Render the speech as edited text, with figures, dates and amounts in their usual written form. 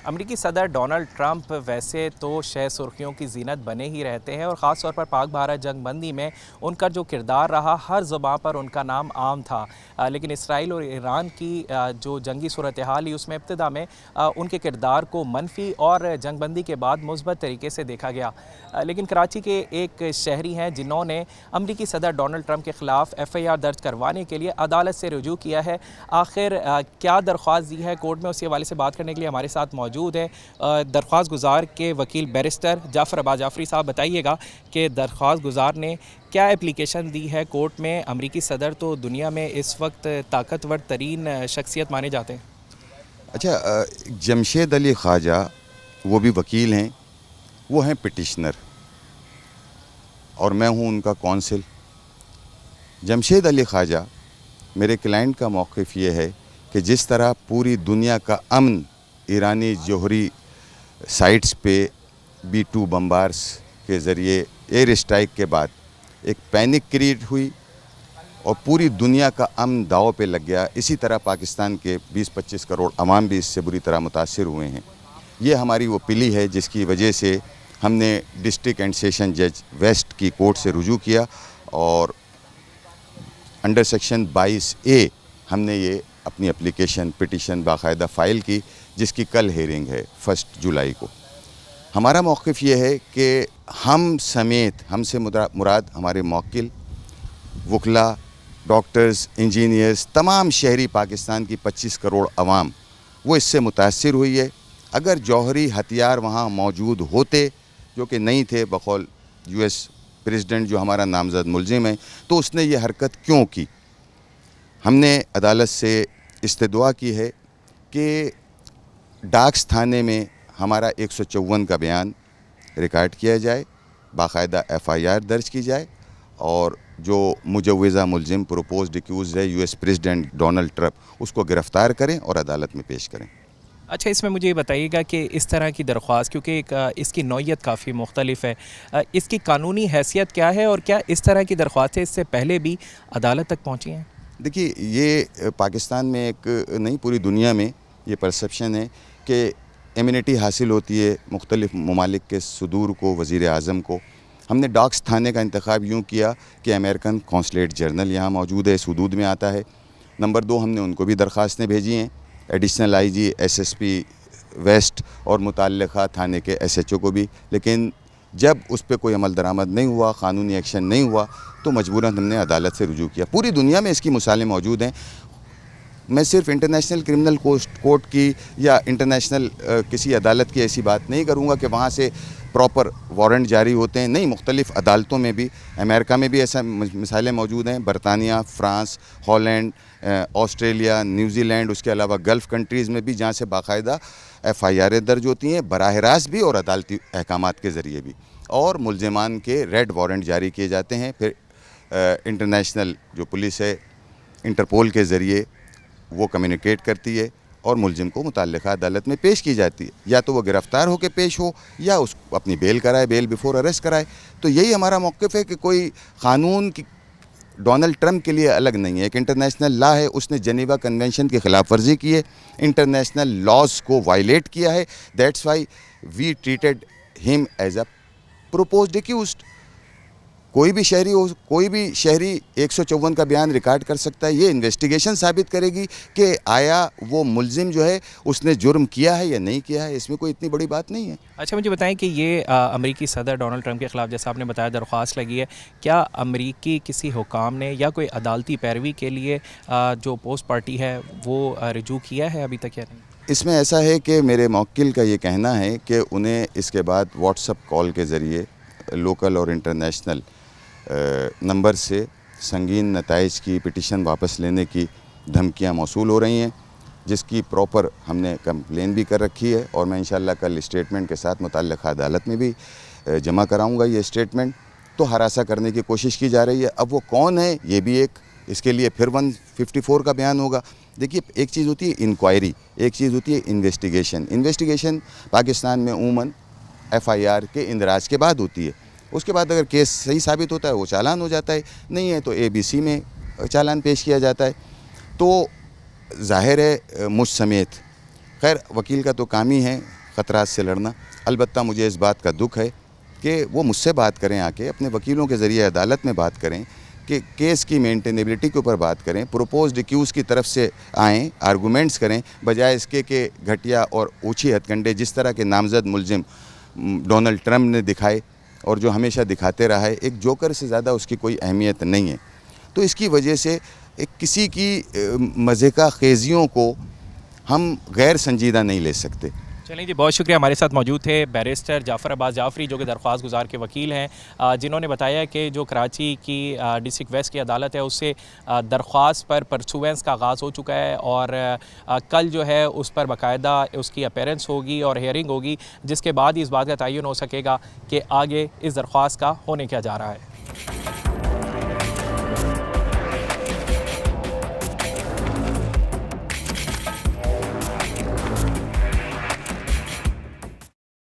امریکی صدر Donald Trump ویسے تو شہ سرخیوں کی زینت بنے ہی رہتے ہیں اور خاص طور پر پاک بھارت جنگ بندی میں ان کا جو کردار رہا ہر زبان پر ان کا نام عام تھا، لیکن اسرائیل اور ایران کی جو جنگی صورتحال ہی اس میں ابتدا میں ان کے کردار کو منفی اور جنگ بندی کے بعد مثبت طریقے سے دیکھا گیا، لیکن کراچی کے ایک شہری ہیں جنہوں نے امریکی صدر ڈونلڈ ٹرمپ کے خلاف ایف آئی آر درج کروانے کے لیے عدالت سے رجوع کیا ہے۔ آخر کیا درخواست دی ہے کورٹ میں، اس حوالے سے بات کرنے کے لیے ہمارے ساتھ موجود ہے درخواست گزار کے وکیل بیرسٹر جعفر عباس جعفری صاحب۔ بتائیے گا کہ درخواست گزار نے کیا اپلیکیشن دی ہے کورٹ میں؟ امریکی صدر تو دنیا میں اس وقت طاقتور ترین شخصیت مانے جاتے ہیں۔ اچھا، جمشید علی خواجہ وہ بھی وکیل ہیں، وہ ہیں پٹیشنر اور میں ہوں ان کا کونسل۔ جمشید علی خواجہ میرے کلائنٹ کا موقف یہ ہے کہ جس طرح پوری دنیا کا امن ایرانی جوہری سائٹس پہ B-2 بمبارز کے ذریعے ایئر اسٹرائک کے بعد ایک پینک کریٹ ہوئی اور پوری دنیا کا امن داؤ پہ لگ گیا، اسی طرح پاکستان کے 20-25 کروڑ عوام بھی اس سے بری طرح متاثر ہوئے ہیں۔ یہ ہماری وہ پلی ہے جس کی وجہ سے ہم نے ڈسٹرکٹ اینڈ سیشن جج ویسٹ کی کورٹ سے رجوع کیا اور انڈر سیکشن 22A ہم نے یہ اپنی اپلیکیشن پٹیشن باقاعدہ فائل کی، جس کی کل ہیئرنگ ہے 1 جولائی کو۔ ہمارا موقف یہ ہے کہ ہم سمیت، ہم سے مراد ہمارے موکل، وکلا، ڈاکٹرز، انجینئرز، تمام شہری پاکستان کی 25 کروڑ عوام وہ اس سے متاثر ہوئی ہے۔ اگر جوہری ہتھیار وہاں موجود ہوتے، جو کہ نہیں تھے بقول US پریزیڈنٹ جو ہمارا نامزد ملزم ہے، تو اس نے یہ حرکت کیوں کی؟ ہم نے عدالت سے استدعا کی ہے کہ ڈاکس تھانے میں ہمارا 154 کا بیان ریکارڈ کیا جائے، باقاعدہ FIR درج کی جائے اور جو مجوزہ ملزم پروپوزڈ ایکیوزڈ ہے US پریزیڈنٹ ڈونلڈ ٹرمپ، اس کو گرفتار کریں اور عدالت میں پیش کریں۔ اچھا، اس میں مجھے یہ بتائیے گا کہ اس طرح کی درخواست، کیونکہ اس کی نوعیت کافی مختلف ہے، اس کی قانونی حیثیت کیا ہے اور کیا اس طرح کی درخواستیں اس سے پہلے بھی عدالت تک پہنچی ہیں؟ دیکھیے، یہ پاکستان میں ایک نہیں پوری دنیا میں یہ پرسیپشن ہے کہ امیونٹی حاصل ہوتی ہے مختلف ممالک کے صدور کو، وزیر اعظم کو۔ ہم نے ڈاکس تھانے کا انتخاب یوں کیا کہ امریکن کونسلیٹ جرنل یہاں موجود ہے، حدود میں آتا ہے۔ نمبر 2، ہم نے ان کو بھی درخواستیں بھیجی ہیں، ایڈیشنل IG SSP ویسٹ اور متعلقہ تھانے کے SHO کو بھی، لیکن جب اس پہ کوئی عمل درآمد نہیں ہوا، قانونی ایکشن نہیں ہوا، تو مجبوراً ہم نے عدالت سے رجوع کیا۔ پوری دنیا میں اس کی مثالیں موجود ہیں۔ میں صرف انٹرنیشنل کرمنل کورٹ کی یا انٹرنیشنل کسی عدالت کی ایسی بات نہیں کروں گا کہ وہاں سے پراپر وارنٹ جاری ہوتے ہیں، نہیں، مختلف عدالتوں میں بھی، امریکہ میں بھی ایسا مثالیں موجود ہیں، برطانیہ، France, Holland, Australia, New Zealand, اس کے علاوہ گلف کنٹریز میں بھی، جہاں سے باقاعدہ FIR درج ہوتی ہیں براہ راست بھی اور عدالتی احکامات کے ذریعے بھی، اور ملزمان کے ریڈ وارنٹ جاری کیے جاتے ہیں۔ پھر انٹرنیشنل جو پولیس ہے انٹرپول کے ذریعے وہ کمیونیکیٹ کرتی ہے اور ملزم کو متعلقہ عدالت میں پیش کی جاتی ہے، یا تو وہ گرفتار ہو کے پیش ہو یا اس کو اپنی بیل کرائے، بیل بیفور اریسٹ کرائے۔ تو یہی ہمارا موقف ہے کہ کوئی قانون کی ڈونلڈ ٹرمپ کے لیے الگ نہیں ہے، ایک انٹرنیشنل لا ہے، اس نے جنیوا کنونشن کی خلاف ورزی کی ہے، انٹرنیشنل لاز کو وائلیٹ کیا ہے، دیٹس وائی وی ٹریٹڈ ہم ایز اے پروپوزڈ ایکیوزڈ۔ کوئی بھی شہری 154 کا بیان ریکارڈ کر سکتا ہے۔ یہ انویسٹیگیشن ثابت کرے گی کہ آیا وہ ملزم جو ہے اس نے جرم کیا ہے یا نہیں کیا ہے، اس میں کوئی اتنی بڑی بات نہیں ہے۔ اچھا، مجھے بتائیں کہ یہ امریکی صدر ڈونلڈ ٹرمپ کے خلاف جیسا آپ نے بتایا درخواست لگی ہے، کیا امریکی کسی حکام نے یا کوئی عدالتی پیروی کے لیے جو پوسٹ پارٹی ہے وہ رجوع کیا ہے ابھی تک یا نہیں؟ اس میں ایسا ہے کہ میرے موکل کا یہ کہنا ہے کہ انہیں اس کے بعد واٹس اپ کال کے ذریعے لوکل اور انٹرنیشنل نمبر سے سنگین نتائج کی پٹیشن واپس لینے کی دھمکیاں موصول ہو رہی ہیں، جس کی پراپر ہم نے کمپلین بھی کر رکھی ہے، اور میں انشاءاللہ کل اسٹیٹمنٹ کے ساتھ متعلقہ عدالت میں بھی جمع کراؤں گا یہ اسٹیٹمنٹ۔ تو ہراساں کرنے کی کوشش کی جا رہی ہے۔ اب وہ کون ہے، یہ بھی ایک اس کے لیے پھر 154 کا بیان ہوگا۔ دیکھیے، ایک چیز ہوتی ہے انکوائری، ایک چیز ہوتی ہے انویسٹیگیشن پاکستان میں عموماً FIR کے اندراج کے بعد ہوتی ہے۔ اس کے بعد اگر کیس صحیح ثابت ہوتا ہے وہ چالان ہو جاتا ہے، نہیں ہے تو ABC میں چالان پیش کیا جاتا ہے۔ تو ظاہر ہے مجھ سمیت خیر وکیل کا تو کام ہی ہے خطرات سے لڑنا، البتہ مجھے اس بات کا دکھ ہے کہ وہ مجھ سے بات کریں، آ کے اپنے وکیلوں کے ذریعے عدالت میں بات کریں، کہ کیس کی مینٹینیبلٹی کے اوپر بات کریں، پروپوزڈ ایکیوز کی طرف سے آئیں، آرگومنٹس کریں، بجائے اس کے کہ گھٹیا اور اونچی ہتھ کنڈے جس طرح کے نامزد ملزم ڈونلڈ ٹرمپ نے دکھائے اور جو ہمیشہ دکھاتے رہا ہے، ایک جوکر سے زیادہ اس کی کوئی اہمیت نہیں ہے۔ تو اس کی وجہ سے کسی کی مضحکہ خیزیوں کو ہم غیر سنجیدہ نہیں لے سکتے۔ چلیں جی، بہت شکریہ۔ ہمارے ساتھ موجود تھے بیرسٹر جعفر عباس جعفری، جو کہ درخواست گزار کے وکیل ہیں، جنہوں نے بتایا کہ جو کراچی کی ڈسٹرکٹ ویسٹ کی عدالت ہے اس سے درخواست پر پرسوینس کا آغاز ہو چکا ہے، اور کل جو ہے اس پر باقاعدہ اس کی اپیرنس ہوگی اور ہیئرنگ ہوگی، جس کے بعد ہی اس بات کا تعین ہو سکے گا کہ آگے اس درخواست کا ہونے کیا جا رہا ہے۔